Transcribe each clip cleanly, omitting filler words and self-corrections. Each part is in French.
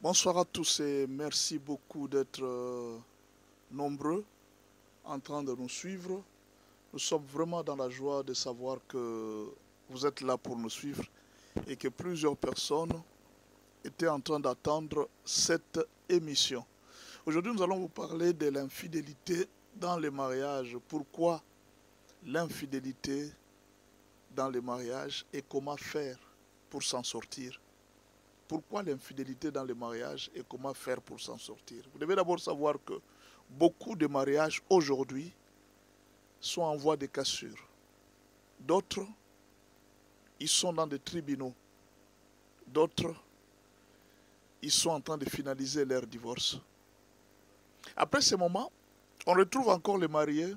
Bonsoir à tous et merci beaucoup d'être nombreux en train de nous suivre. Nous sommes vraiment dans la joie de savoir que vous êtes là pour nous suivre et que plusieurs personnes étaient en train d'attendre cette émission. Aujourd'hui, nous allons vous parler de l'infidélité dans les mariages. Pourquoi l'infidélité dans les mariages et comment faire pour s'en sortir? Pourquoi l'infidélité dans les mariages et comment faire pour s'en sortir? Vous devez d'abord savoir que beaucoup de mariages aujourd'hui sont en voie de cassure. D'autres, ils sont dans des tribunaux. D'autres, ils sont en train de finaliser leur divorce. Après ce moment, on retrouve encore les mariés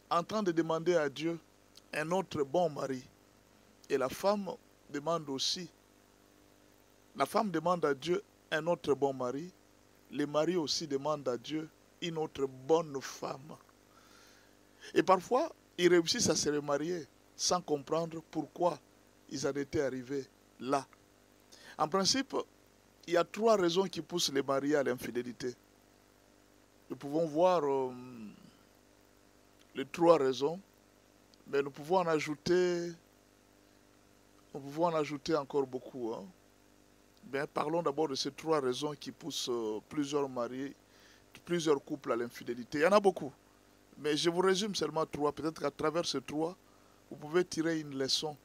en train de demander à Dieu un autre bon mari. Et la femme demande aussi. La femme demande à Dieu un autre bon mari. Les maris aussi demandent à Dieu une autre bonne femme. Et parfois, ils réussissent à se remarier sans comprendre pourquoi ils en étaient arrivés là. En principe, il y a 3 raisons qui poussent les mariés à l'infidélité. Nous pouvons voir les 3 raisons, mais nous pouvons en ajouter encore beaucoup. Bien, parlons d'abord de ces 3 raisons qui poussent plusieurs mariés, plusieurs couples à l'infidélité. Il y en a beaucoup, mais je vous résume seulement 3. Peut-être qu'à travers ces 3, vous pouvez tirer une leçon.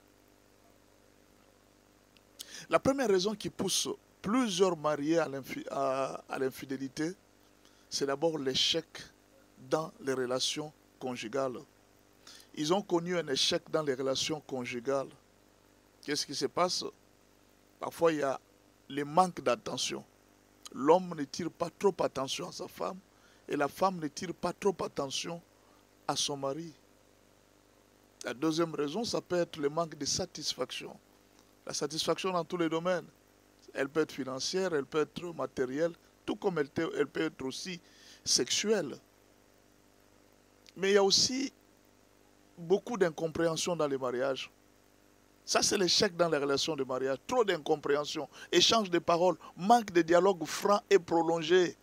La première raison qui pousse plusieurs mariés à l'infidélité, c'est d'abord l'échec dans les relations conjugales. Ils ont connu un échec dans les relations conjugales. Qu'est-ce qui se passe? Parfois, il y a le manque d'attention. L'homme ne tire pas trop attention à sa femme et la femme ne tire pas trop attention à son mari. La deuxième raison, ça peut être le manque de satisfaction. La satisfaction dans tous les domaines. Elle peut être financière, elle peut être matérielle, tout comme elle peut être aussi sexuelle. Mais il y a aussi beaucoup d'incompréhension dans les mariages. Ça, c'est l'échec dans les relations de mariage. Trop d'incompréhension, échange de paroles, manque de dialogue franc et prolongé.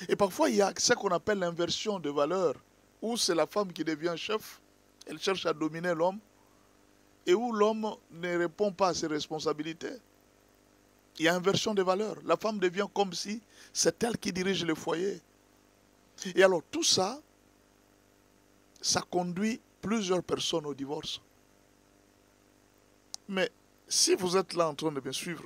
Et parfois, il y a ce qu'on appelle l'inversion de valeurs, où c'est la femme qui devient chef, elle cherche à dominer l'homme, et où l'homme ne répond pas à ses responsabilités. Il y a inversion de valeurs. La femme devient comme si c'est elle qui dirige le foyer. Et alors, tout ça, ça conduit plusieurs personnes au divorce. Mais si vous êtes là en train de me suivre,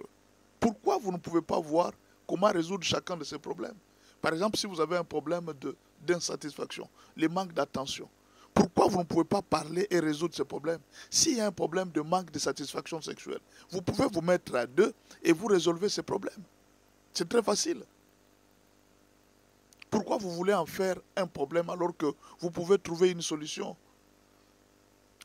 pourquoi vous ne pouvez pas voir comment résoudre chacun de ces problèmes? Par exemple, si vous avez un problème d'insatisfaction, le manque d'attention, pourquoi vous ne pouvez pas parler et résoudre ce problème? S'il y a un problème de manque de satisfaction sexuelle, vous pouvez vous mettre à deux et vous résolvez ce problème. C'est très facile. Pourquoi vous voulez en faire un problème alors que vous pouvez trouver une solution?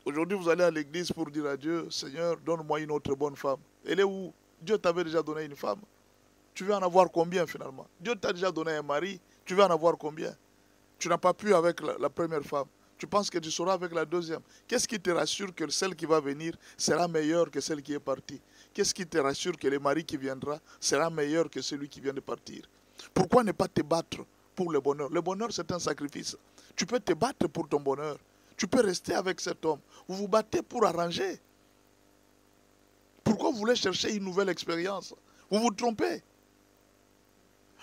Aujourd'hui, vous allez à l'église pour dire à Dieu, Seigneur, donne-moi une autre bonne femme. Elle est où? Dieu t'avait déjà donné une femme. Tu veux en avoir combien finalement? Dieu t'a déjà donné un mari, tu veux en avoir combien? Tu n'as pas pu avec la première femme. Tu penses que tu seras avec la deuxième. Qu'est-ce qui te rassure que celle qui va venir sera meilleure que celle qui est partie? Qu'est-ce qui te rassure que le mari qui viendra sera meilleur que celui qui vient de partir? Pourquoi ne pas te battre pour le bonheur? Le bonheur, c'est un sacrifice. Tu peux te battre pour ton bonheur. Tu peux rester avec cet homme. Vous vous battez pour arranger. Pourquoi vous voulez chercher une nouvelle expérience? Vous vous trompez.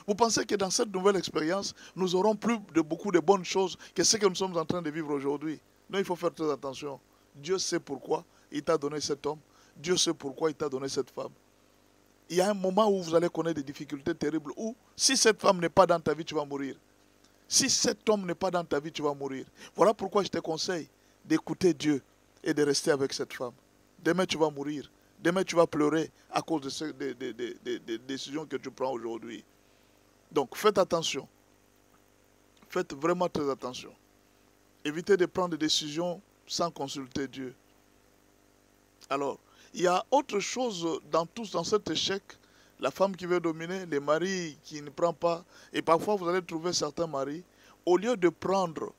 Vous pensez que dans cette nouvelle expérience, nous aurons plus de beaucoup de bonnes choses que ce que nous sommes en train de vivre aujourd'hui. Non, il faut faire très attention. Dieu sait pourquoi il t'a donné cet homme. Dieu sait pourquoi il t'a donné cette femme. Il y a un moment où vous allez connaître des difficultés terribles, où si cette femme n'est pas dans ta vie, tu vas mourir. Si cet homme n'est pas dans ta vie, tu vas mourir. Voilà pourquoi je te conseille d'écouter Dieu et de rester avec cette femme. Demain, tu vas mourir. Demain, tu vas pleurer à cause des décisions que tu prends aujourd'hui. Donc, faites attention. Faites vraiment très attention. Évitez de prendre des décisions sans consulter Dieu. Alors, il y a autre chose dans cet échec. La femme qui veut dominer, les maris qui ne prennent pas. Et parfois, vous allez trouver certains maris, au lieu de prendre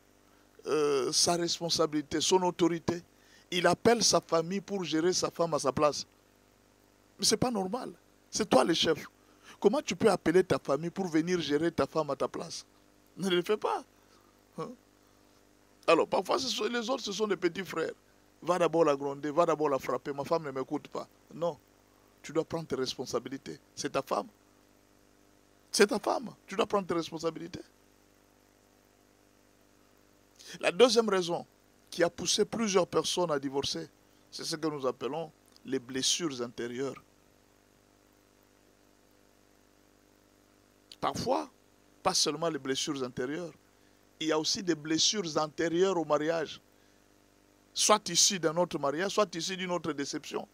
sa responsabilité, son autorité, il appelle sa famille pour gérer sa femme à sa place. Mais ce n'est pas normal. C'est toi le chef. Comment tu peux appeler ta famille pour venir gérer ta femme à ta place? Ne le fais pas. Hein? Alors, parfois, les autres, ce sont des petits frères. Va d'abord la gronder, va d'abord la frapper. Ma femme ne m'écoute pas. Non. Tu dois prendre tes responsabilités. C'est ta femme. C'est ta femme. Tu dois prendre tes responsabilités. La deuxième raison qui a poussé plusieurs personnes à divorcer, c'est ce que nous appelons les blessures intérieures. Parfois, pas seulement les blessures intérieures, il y a aussi des blessures antérieures au mariage. Soit issues d'un autre mariage, soit issues d'une autre déception.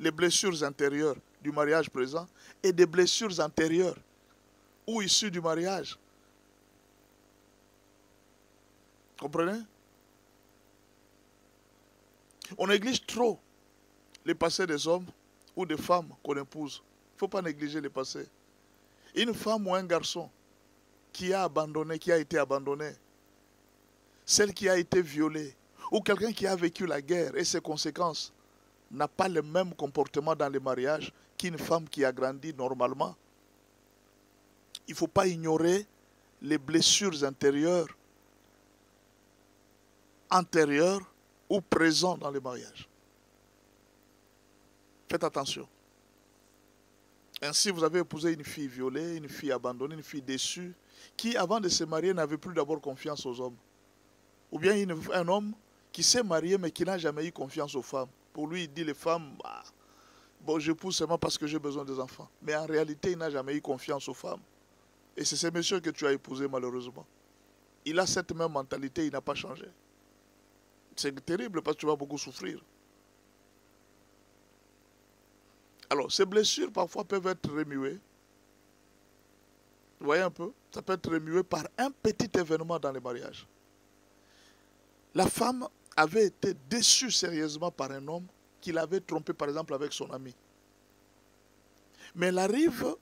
Les blessures intérieures du mariage présent et des blessures antérieures ou issues du mariage. Comprenez? On néglige trop les passés des hommes ou des femmes qu'on épouse. Il ne faut pas négliger les passés. Une femme ou un garçon qui a abandonné, qui a été abandonné, celle qui a été violée, ou quelqu'un qui a vécu la guerre et ses conséquences, n'a pas le même comportement dans le mariage qu'une femme qui a grandi normalement. Il ne faut pas ignorer les blessures antérieures ou présentes dans le mariage. Faites attention. Ainsi, vous avez épousé une fille violée, une fille abandonnée, une fille déçue, qui, avant de se marier, n'avait plus d'abord confiance aux hommes. Ou bien un homme qui s'est marié, mais qui n'a jamais eu confiance aux femmes. Pour lui, il dit les femmes, bon, j'épouse seulement parce que j'ai besoin des enfants. Mais en réalité, il n'a jamais eu confiance aux femmes. Et c'est ce monsieur que tu as épousé, malheureusement. Il a cette même mentalité, il n'a pas changé. C'est terrible parce que tu vas beaucoup souffrir. Alors, ces blessures, parfois, peuvent être remuées. Vous voyez un peu? Ça peut être remué par un petit événement dans le mariage. La femme avait été déçue sérieusement par un homme qui l'avait trompé, par exemple, avec son ami. Mais elle arrive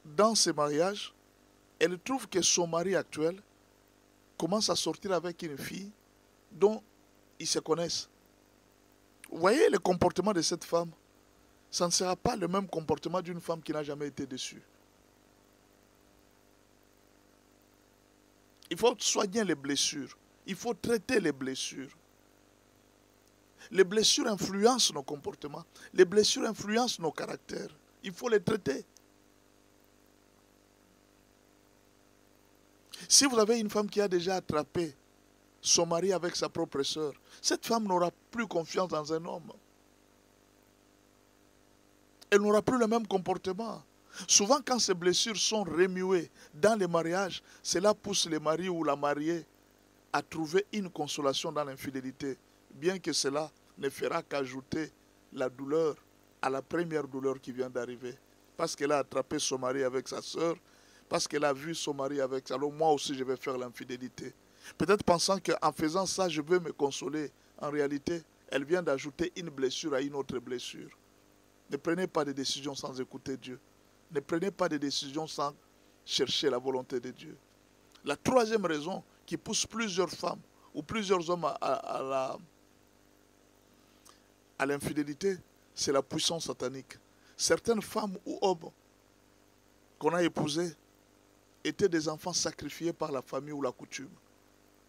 dans ce mariage, elle trouve que son mari actuel commence à sortir avec une fille dont ils se connaissent. Vous voyez le comportement de cette femme? Ça ne sera pas le même comportement d'une femme qui n'a jamais été déçue. Il faut soigner les blessures. Il faut traiter les blessures. Les blessures influencent nos comportements. Les blessures influencent nos caractères. Il faut les traiter. Si vous avez une femme qui a déjà attrapé son mari avec sa propre sœur, cette femme n'aura plus confiance dans un homme. Elle n'aura plus le même comportement. Souvent, quand ces blessures sont remuées dans les mariages, cela pousse les maris ou la mariée à trouver une consolation dans l'infidélité, bien que cela ne fera qu'ajouter la douleur à la première douleur qui vient d'arriver. Parce qu'elle a attrapé son mari avec sa sœur, parce qu'elle a vu son mari avec... Alors moi aussi, je vais faire l'infidélité. Peut-être pensant qu'en faisant ça, je vais me consoler. En réalité, elle vient d'ajouter une blessure à une autre blessure. Ne prenez pas de décisions sans écouter Dieu. Ne prenez pas de décisions sans chercher la volonté de Dieu. La troisième raison qui pousse plusieurs femmes ou plusieurs hommes à l'infidélité, c'est la puissance satanique. Certaines femmes ou hommes qu'on a épousés étaient des enfants sacrifiés par la famille ou la coutume,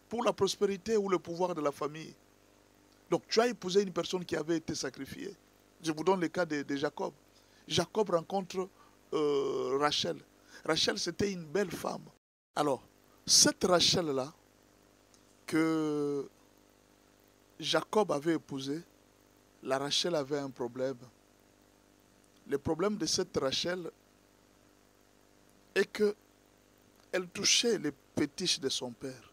pour la prospérité ou le pouvoir de la famille. Donc tu as épousé une personne qui avait été sacrifiée. Je vous donne le cas de Jacob. Jacob rencontre Rachel. Rachel, c'était une belle femme. Alors, cette Rachel-là, que Jacob avait épousée, la Rachel avait un problème. Le problème de cette Rachel est qu'elle touchait les fétiches de son père.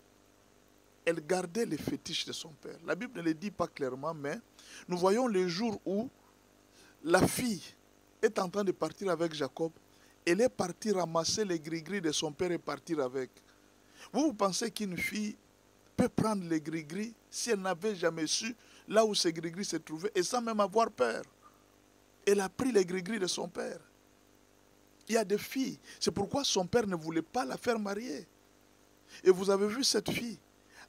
Elle gardait les fétiches de son père. La Bible ne le dit pas clairement, mais nous voyons les jours où la fille est en train de partir avec Jacob. Elle est partie ramasser les gris-gris de son père et partir avec. Vous pensez qu'une fille peut prendre les gris-gris si elle n'avait jamais su là où ces gris-gris se trouvaient et sans même avoir peur? Elle a pris les gris-gris de son père. Il y a des filles. C'est pourquoi son père ne voulait pas la faire marier. Et vous avez vu cette fille,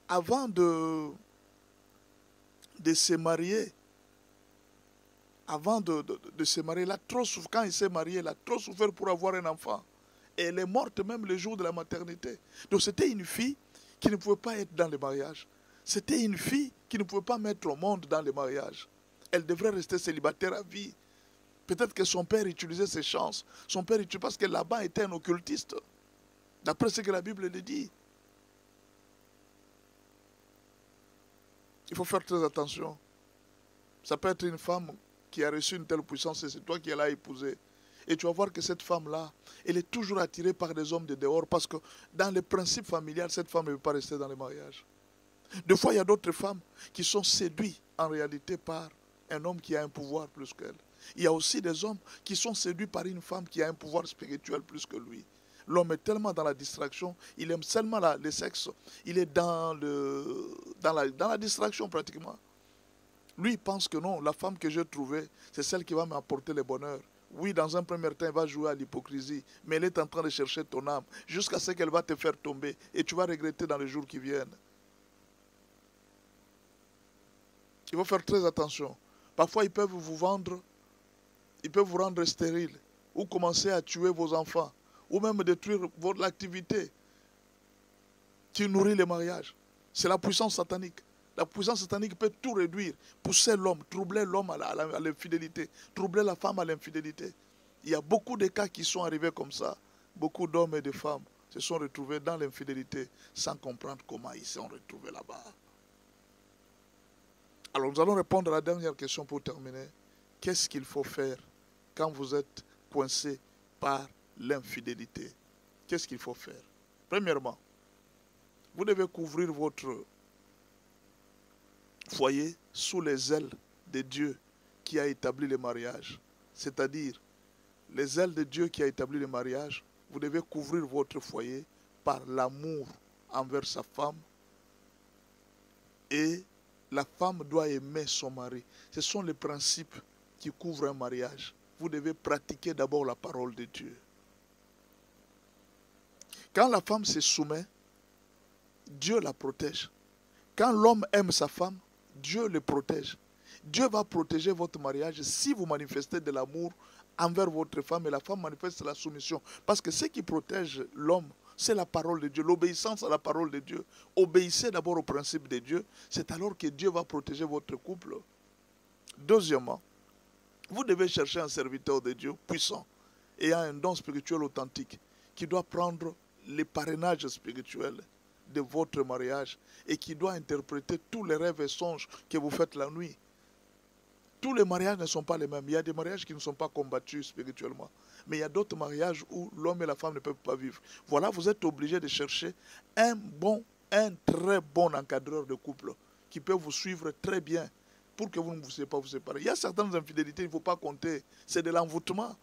avant de se marier avant de se marier, quand il s'est marié, il a trop souffert pour avoir un enfant. Et elle est morte même le jour de la maternité. Donc c'était une fille qui ne pouvait pas être dans le mariage. C'était une fille qui ne pouvait pas mettre au monde dans le mariage. Elle devrait rester célibataire à vie. Peut-être que son père utilisait ses chances. Son père utilisait parce que Laban était un occultiste. D'après ce que la Bible le dit. Il faut faire très attention. Ça peut être une femme qui a reçu une telle puissance et c'est toi qui l'as épousée. Et tu vas voir que cette femme-là, elle est toujours attirée par des hommes de dehors parce que dans les principes familiaux, cette femme ne veut pas rester dans le mariage. Des fois, il y a d'autres femmes qui sont séduites en réalité par un homme qui a un pouvoir plus qu'elle. Il y a aussi des hommes qui sont séduits par une femme qui a un pouvoir spirituel plus que lui. L'homme est tellement dans la distraction, il aime seulement le sexe, il est dans la distraction pratiquement. Lui, il pense que non, la femme que j'ai trouvée, c'est celle qui va m'apporter le bonheur. Oui, dans un premier temps, elle va jouer à l'hypocrisie, mais elle est en train de chercher ton âme jusqu'à ce qu'elle va te faire tomber et tu vas regretter dans les jours qui viennent. Il faut faire très attention. Parfois, ils peuvent vous vendre, ils peuvent vous rendre stérile ou commencer à tuer vos enfants ou même détruire votre activité qui nourrit le mariage. C'est la puissance satanique. La puissance satanique peut tout réduire, pousser l'homme, troubler l'homme à l'infidélité, troubler la femme à l'infidélité. Il y a beaucoup de cas qui sont arrivés comme ça. Beaucoup d'hommes et de femmes se sont retrouvés dans l'infidélité sans comprendre comment ils se sont retrouvés là-bas. Alors nous allons répondre à la dernière question pour terminer. Qu'est-ce qu'il faut faire quand vous êtes coincé par l'infidélité? Qu'est-ce qu'il faut faire? Premièrement, vous devez couvrir votre foyer sous les ailes de Dieu qui a établi le mariage. C'est-à-dire, les ailes de Dieu qui a établi le mariage, vous devez couvrir votre foyer par l'amour envers sa femme et la femme doit aimer son mari. Ce sont les principes qui couvrent un mariage. Vous devez pratiquer d'abord la parole de Dieu. Quand la femme se soumet, Dieu la protège. Quand l'homme aime sa femme, Dieu le protège. Dieu va protéger votre mariage si vous manifestez de l'amour envers votre femme et la femme manifeste la soumission. Parce que ce qui protège l'homme, c'est la parole de Dieu, l'obéissance à la parole de Dieu. Obéissez d'abord au principe de Dieu, c'est alors que Dieu va protéger votre couple. Deuxièmement, vous devez chercher un serviteur de Dieu puissant et un don spirituel authentique qui doit prendre les parrainages spirituels de votre mariage et qui doit interpréter tous les rêves et songes que vous faites la nuit. Tous les mariages ne sont pas les mêmes. Il y a des mariages qui ne sont pas combattus spirituellement. Mais il y a d'autres mariages où l'homme et la femme ne peuvent pas vivre. Voilà, vous êtes obligé de chercher un très bon encadreur de couple qui peut vous suivre très bien pour que vous ne puissiez pas vous séparer. Il y a certaines infidélités, il ne faut pas compter. C'est de l'envoûtement.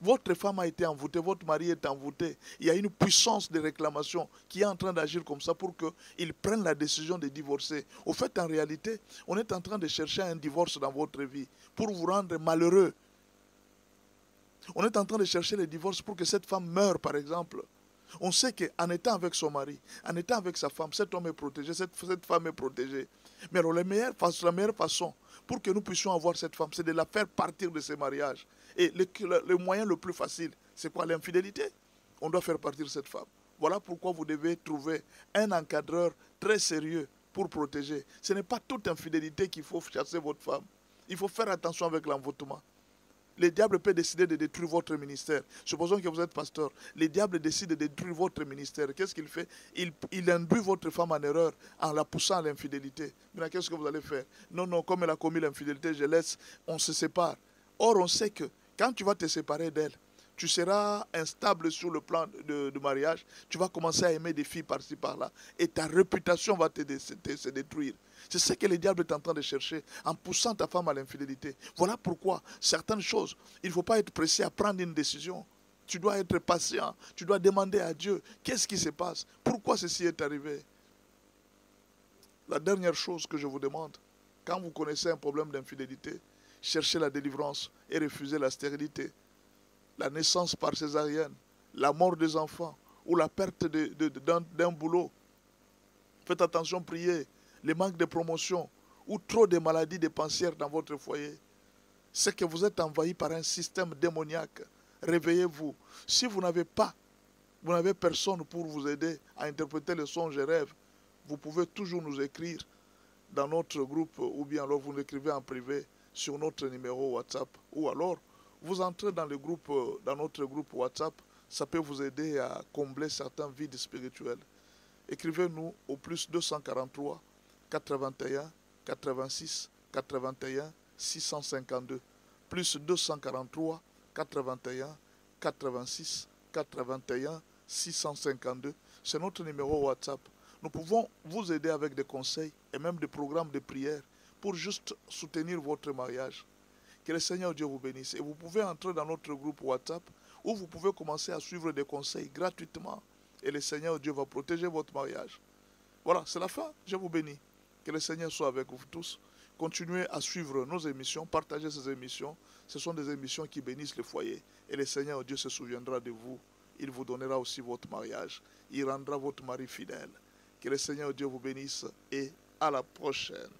Votre femme a été envoûtée, votre mari est envoûté. Il y a une puissance de réclamation qui est en train d'agir comme ça pour qu'ils prennent la décision de divorcer. Au fait, en réalité, on est en train de chercher un divorce dans votre vie pour vous rendre malheureux. On est en train de chercher le divorce pour que cette femme meure, par exemple. On sait qu'en étant avec son mari, en étant avec sa femme, cet homme est protégé, cette femme est protégée. Mais alors la meilleure façon pour que nous puissions avoir cette femme, c'est de la faire partir de ce mariage. Et le moyen le plus facile, c'est quoi? L'infidélité. On doit faire partir cette femme. Voilà pourquoi vous devez trouver un encadreur très sérieux pour protéger. Ce n'est pas toute infidélité qu'il faut chasser votre femme. Il faut faire attention avec l'envoûtement. Le diable peut décider de détruire votre ministère. Supposons que vous êtes pasteur. Le diable décide de détruire votre ministère. Qu'est-ce qu'il fait? Il induit votre femme en erreur en la poussant à l'infidélité. Maintenant, qu'est-ce que vous allez faire? Non, comme elle a commis l'infidélité, je laisse, on se sépare. Or, on sait que quand tu vas te séparer d'elle, tu seras instable sur le plan de mariage. Tu vas commencer à aimer des filles par-ci, par-là. Et ta réputation va se détruire. C'est ce que le diable est en train de chercher en poussant ta femme à l'infidélité. Voilà pourquoi certaines choses, il ne faut pas être pressé à prendre une décision. Tu dois être patient. Tu dois demander à Dieu, qu'est-ce qui se passe? Pourquoi ceci est arrivé? La dernière chose que je vous demande, quand vous connaissez un problème d'infidélité, cherchez la délivrance et refusez la stérilité. La naissance par césarienne, la mort des enfants ou la perte d'un boulot. Faites attention, priez. Le manque de promotion ou trop de maladies dépensières dans votre foyer. c'est que vous êtes envahi par un système démoniaque. Réveillez-vous. Si vous n'avez personne pour vous aider à interpréter les songes et rêves, vous pouvez toujours nous écrire dans notre groupe ou bien alors vous nous écrivez en privé sur notre numéro WhatsApp ou alors vous entrez dans notre groupe WhatsApp, ça peut vous aider à combler certains vides spirituels. Écrivez-nous au plus 243 81 86 81 652 plus 243 81 86 81 652. C'est notre numéro WhatsApp. Nous pouvons vous aider avec des conseils et même des programmes de prière pour juste soutenir votre mariage. Que le Seigneur Dieu vous bénisse. Et vous pouvez entrer dans notre groupe WhatsApp où vous pouvez commencer à suivre des conseils gratuitement. Et le Seigneur Dieu va protéger votre mariage. Voilà, c'est la fin. Je vous bénis. Que le Seigneur soit avec vous tous. Continuez à suivre nos émissions, partagez ces émissions. Ce sont des émissions qui bénissent le foyer. Et le Seigneur Dieu se souviendra de vous. Il vous donnera aussi votre mariage. Il rendra votre mari fidèle. Que le Seigneur Dieu vous bénisse et à la prochaine.